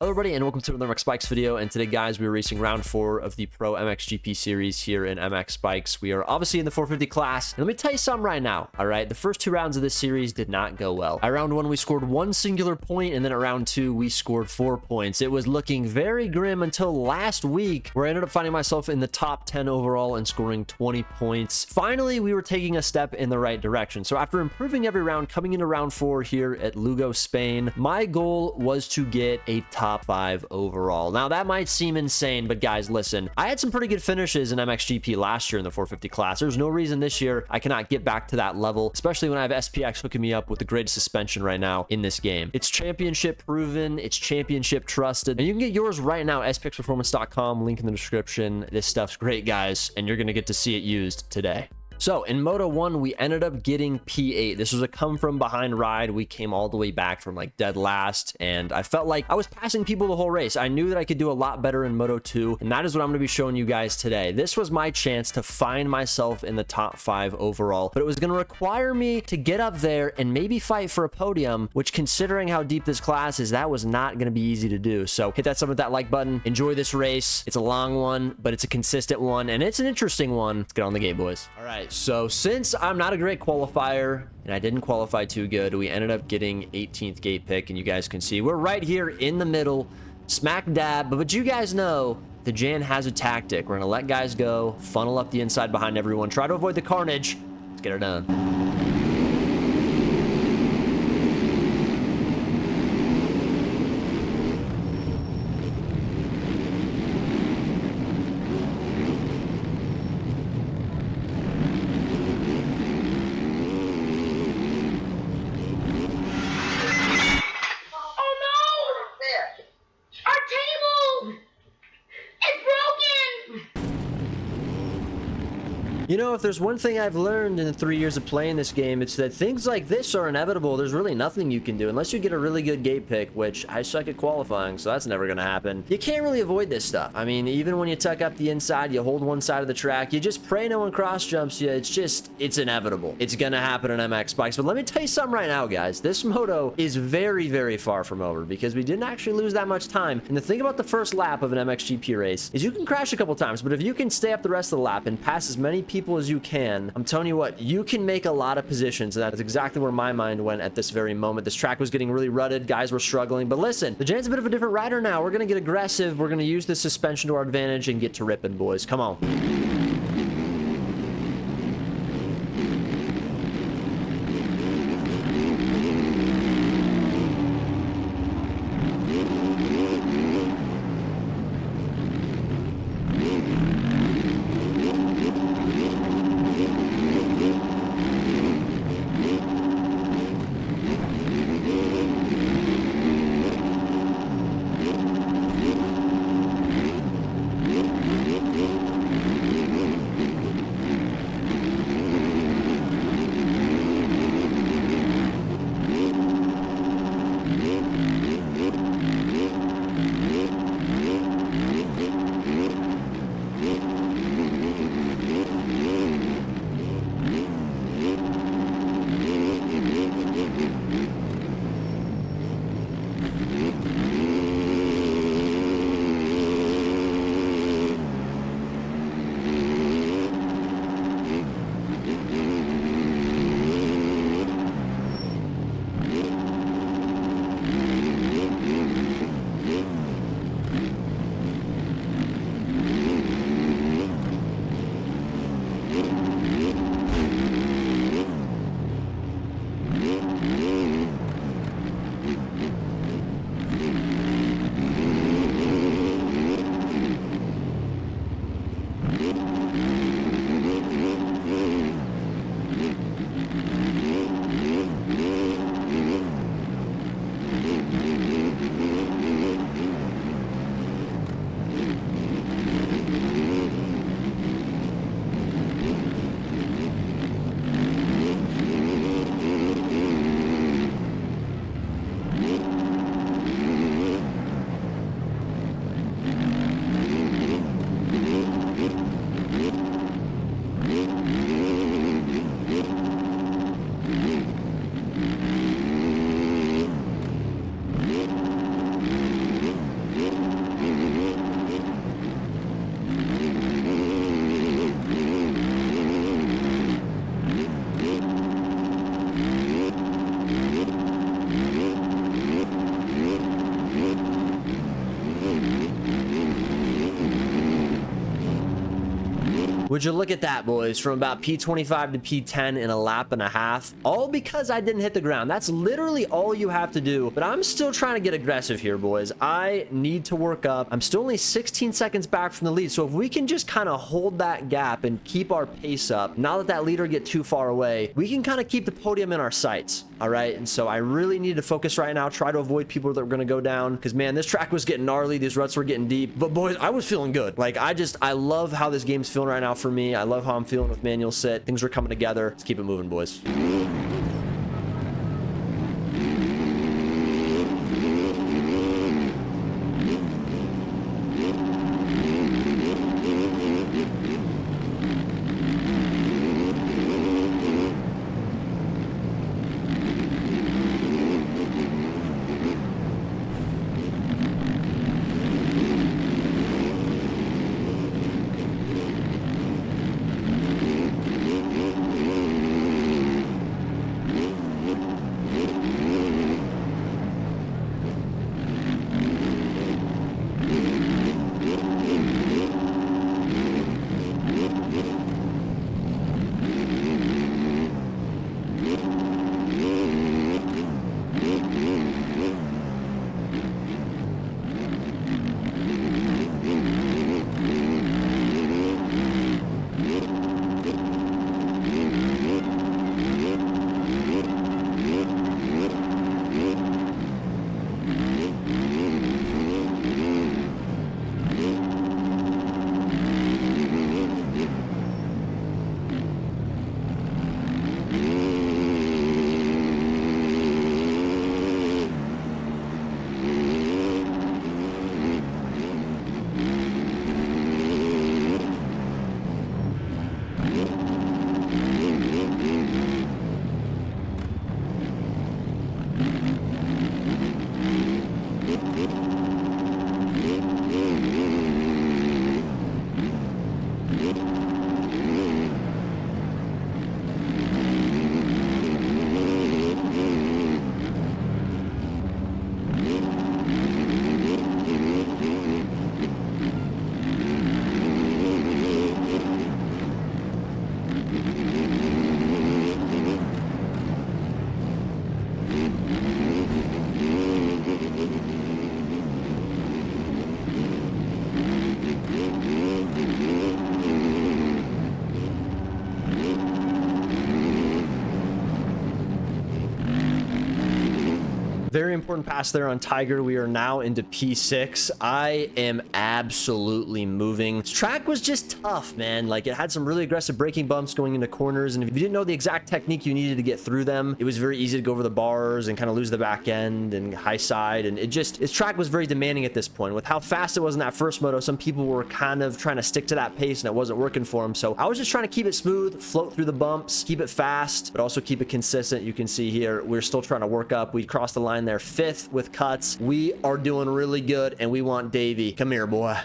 Hello everybody and welcome to another MX Bikes video, and today guys we are racing round 4 of the Pro Mxgp series here in MX Bikes. We are obviously in the 450 class, and let me tell you something right now, alright? The first 2 rounds of this series did not go well. At round 1 we scored 1 singular point, and then at round 2 we scored 4 points. It was looking very grim until last week, where I ended up finding myself in the top 10 overall and scoring 20 points. Finally, we were taking a step in the right direction. So after improving every round, coming into round 4 here at Lugo, Spain, my goal was to get a top 5 overall. Now that might seem insane, but guys, listen, I had some pretty good finishes in Mxgp last year in the 450 class. There's no reason this year I cannot get back to that level, especially when I have SPX hooking me up with the greatest suspension right now in this game. It's championship proven, it's championship trusted, and you can get yours right now, spxperformance.com, link in the description. This stuff's great, guys, and you're gonna get to see it used today. So in Moto 1, we ended up getting P8. This was a come from behind ride. We came all the way back from like dead last, and I felt like I was passing people the whole race. I knew that I could do a lot better in Moto 2, and that is what I'm going to be showing you guys today. This was my chance to find myself in the top 5 overall, but it was going to require me to get up there and maybe fight for a podium, which, considering how deep this class is, that was not going to be easy to do. So hit that sub with that like button. Enjoy this race. It's a long one, but it's a consistent one, and it's an interesting one. Let's get on the game, boys. All right. So since I'm not a great qualifier and I didn't qualify too good, we ended up getting 18th gate pick, and you guys can see we're right here in the middle, smack dab. But you guys know the Jan has a tactic. We're gonna let guys go, funnel up the inside behind everyone, try to avoid the carnage. Let's get her done. You know, if there's one thing I've learned in the 3 years of playing this game, it's that things like this are inevitable. There's really nothing you can do unless you get a really good gate pick, which I suck at qualifying, so that's never going to happen. You can't really avoid this stuff. I mean, even when you tuck up the inside, you hold one side of the track, you just pray no one cross jumps you. It's inevitable. It's going to happen on MX Bikes. But let me tell you something right now, guys. This moto is very, very far from over because we didn't actually lose that much time. And the thing about the first lap of an MXGP race is you can crash a couple times, but if you can stay up the rest of the lap and pass as many people as you can, I'm telling you what, you can make a lot of positions, and that's exactly where my mind went at this very moment. This track was getting really rutted, guys were struggling, but listen, the Jan's a bit of a different rider now. We're gonna get aggressive, we're gonna use the suspension to our advantage and get to ripping, boys. Come on. Would you look at that, boys? From about P25 to P10 in a lap and a half, all because I didn't hit the ground. That's literally all you have to do. But I'm still trying to get aggressive here, boys. I need to work up. I'm still only 16 seconds back from the lead. So if we can just kind of hold that gap and keep our pace up, not let that leader get too far away, we can kind of keep the podium in our sights. All right. And so I really need to focus right now, try to avoid people that are going to go down, because man, this track was getting gnarly. These ruts were getting deep. But boys, I was feeling good. Like, I love how this game's feeling right now for me. I love how I'm feeling with manual sit. Things are coming together. Let's keep it moving, boys. Very important pass there on Tiger. We are now into P6. I am absolutely moving. This track was just tough, man. Like, it had some really aggressive braking bumps going into corners, and if you didn't know the exact technique you needed to get through them, it was very easy to go over the bars and kind of lose the back end and high side. And this track was very demanding at this point. With how fast it was in that first moto, some people were kind of trying to stick to that pace and it wasn't working for them. So I was just trying to keep it smooth, float through the bumps, keep it fast, but also keep it consistent. You can see here, we're still trying to work up. We crossed the line there 5th with cuts. We are doing really good, and we want Davey. Come here, boy.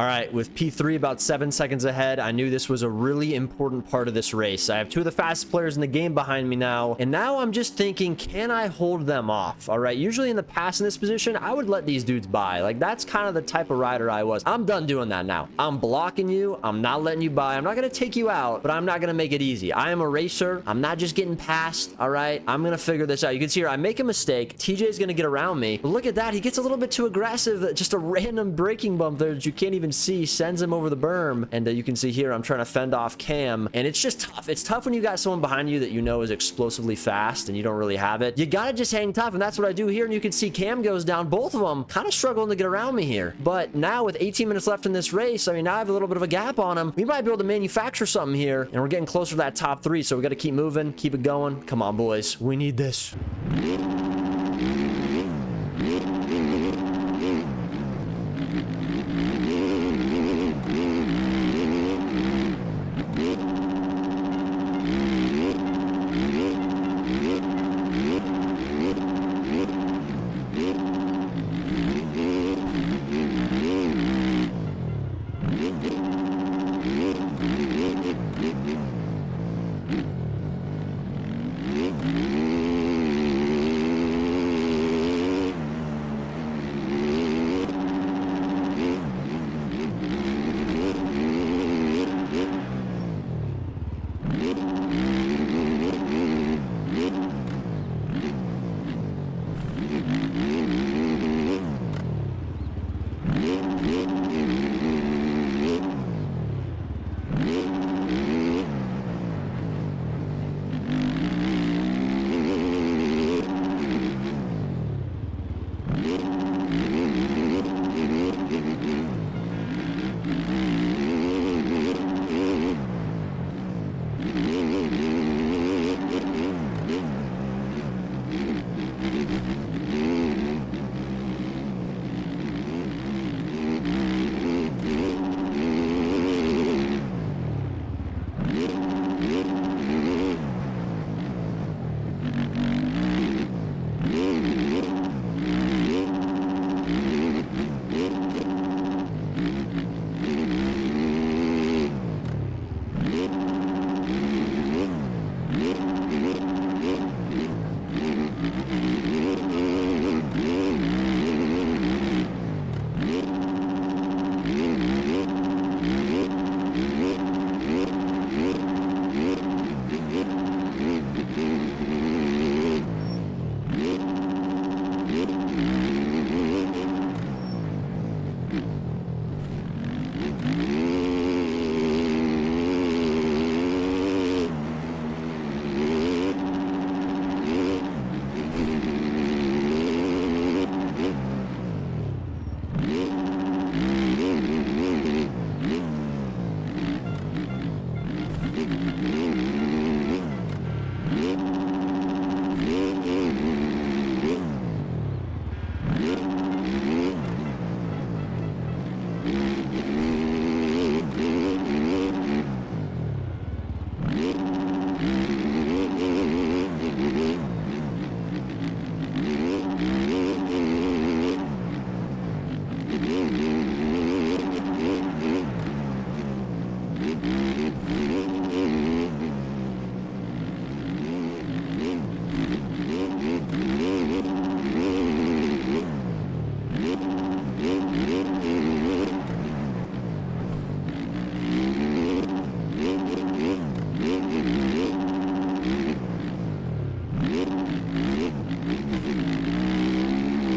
All right, with P3 about 7 seconds ahead, I knew this was a really important part of this race. I have two of the fastest players in the game behind me now, and now I'm just thinking, can I hold them off? All right, usually in the past in this position, I would let these dudes by. Like, that's kind of the type of rider I was. I'm done doing that now. I'm blocking you. I'm not letting you by. I'm not going to take you out, but I'm not going to make it easy. I am a racer. I'm not just getting past, all right? I'm going to figure this out. You can see here, I make a mistake. TJ's going to get around me, but look at that. He gets a little bit too aggressive. Just a random braking bump there that you can't even see sends him over the berm. And you can see here, I'm trying to fend off Cam, and it's just tough. It's tough when you got someone behind you that you know is explosively fast and you don't really have it. You got to just hang tough, and that's what I do here. And you can see Cam goes down. Both of them kind of struggling to get around me here. But now with 18 minutes left in this race, I mean, now I have a little bit of a gap on him. We might be able to manufacture something here, and we're getting closer to that top 3, so we got to keep moving, keep it going. Come on, boys. We need this.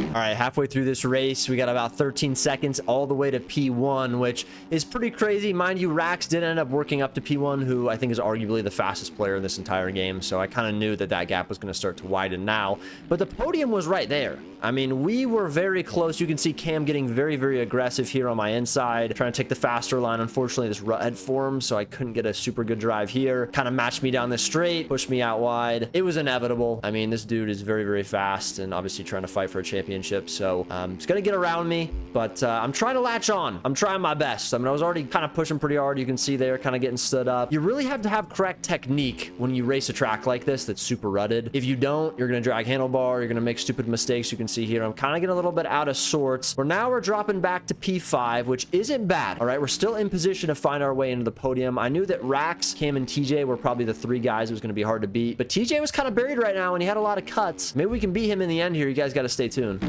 All right, halfway through this race, we got about 13 seconds all the way to P1, which is pretty crazy. Mind you, Rax did end up working up to P1, who I think is arguably the fastest player in this entire game. So I kind of knew that that gap was going to start to widen now. But the podium was right there. I mean, we were very close. You can see Cam getting very, very aggressive here on my inside, trying to take the faster line. Unfortunately, this rut had formed, so I couldn't get a super good drive here. Kind of matched me down the straight, pushed me out wide. It was inevitable. I mean, this dude is very, very fast and obviously trying to fight for a championship. championship. So it's going to get around me, but I'm trying to latch on. I'm trying my best. I mean, I was already kind of pushing pretty hard. You can see there, kind of getting stood up. You really have to have correct technique when you race a track like this that's super rutted. If you don't, you're going to drag handlebar. You're going to make stupid mistakes. You can see here, I'm kind of getting a little bit out of sorts. Now we're dropping back to P5, which isn't bad. All right, we're still in position to find our way into the podium. I knew that Rax, Cam, and TJ were probably the three guys it was going to be hard to beat, but TJ was kind of buried right now and he had a lot of cuts. Maybe we can beat him in the end here. You guys got to stay tuned.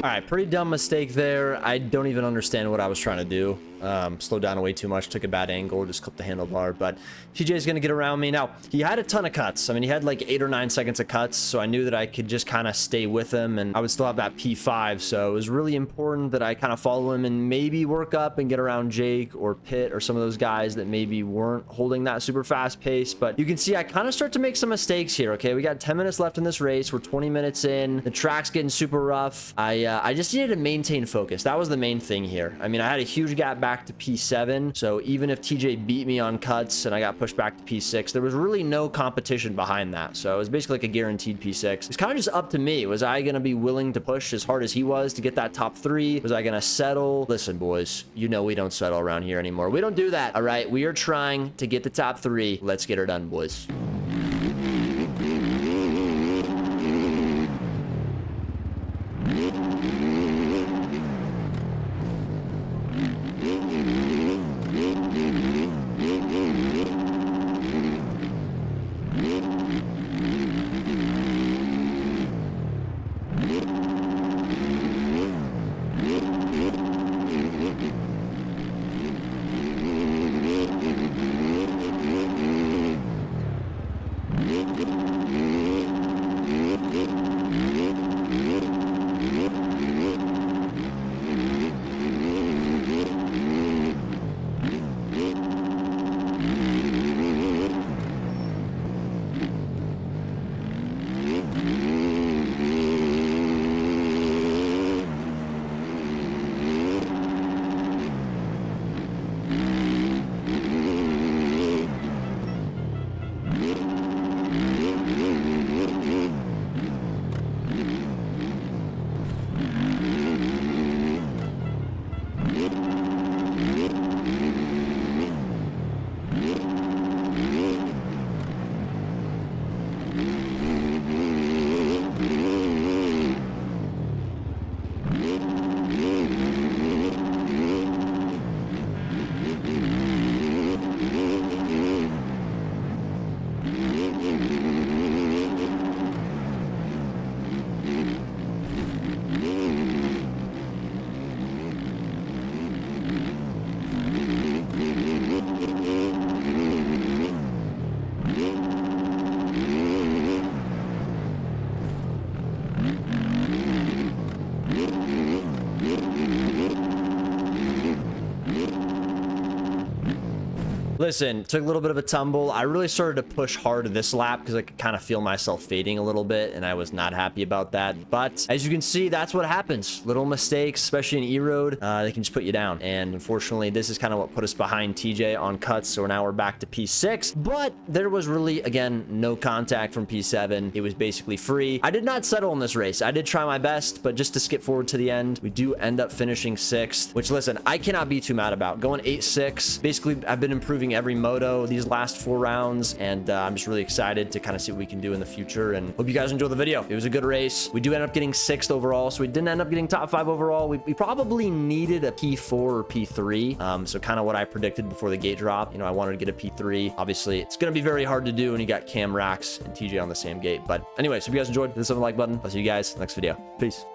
All right, pretty dumb mistake there. I don't even understand what I was trying to do. Slowed down way too much, took a bad angle, just clipped the handlebar. But TJ's gonna get around me. Now, he had a ton of cuts. I mean, he had like 8 or 9 seconds of cuts, so I knew that I could just kind of stay with him, and I would still have that P5. So it was really important that I kind of follow him and maybe work up and get around Jake or Pitt or some of those guys that maybe weren't holding that super fast pace. But you can see I kind of start to make some mistakes here. Okay, we got 10 minutes left in this race. We're 20 minutes in. The track's getting super rough. I just needed to maintain focus. That was the main thing here. I mean, I had a huge gap back to P7, so even if TJ beat me on cuts and I got pushed back to P6, there was really no competition behind that. So it was basically like a guaranteed P6. It's kind of just up to me. Was I going to be willing to push as hard as he was to get that top 3? Was I going to settle? Listen, boys, you know we don't settle around here anymore. We don't do that, all right? We are trying to get the top 3. Let's get her done, boys. Listen, took a little bit of a tumble. I really started to push hard this lap because I could kind of feel myself fading a little bit, and I was not happy about that. But as you can see, that's what happens. Little mistakes, especially in E-Road, they can just put you down. And unfortunately, this is kind of what put us behind TJ on cuts. So now we're back to P6. But there was really, again, no contact from P7. It was basically free. I did not settle in this race. I did try my best, but just to skip forward to the end, we do end up finishing 6th, which, listen, I cannot be too mad about. Going 8-6. Basically, I've been improving every moto these last 4 rounds, and I'm just really excited to kind of see what we can do in the future, and hope you guys enjoy the video. It was a good race. We do end up getting 6th overall, so we didn't end up getting top 5 overall. We probably needed a P4 or P3, so kind of what I predicted before the gate drop. You know, I wanted to get a P3. Obviously, it's going to be very hard to do when you got Cam, Rax, and TJ on the same gate, but anyways, if you guys enjoyed, hit the like button. I'll see you guys next video. Peace.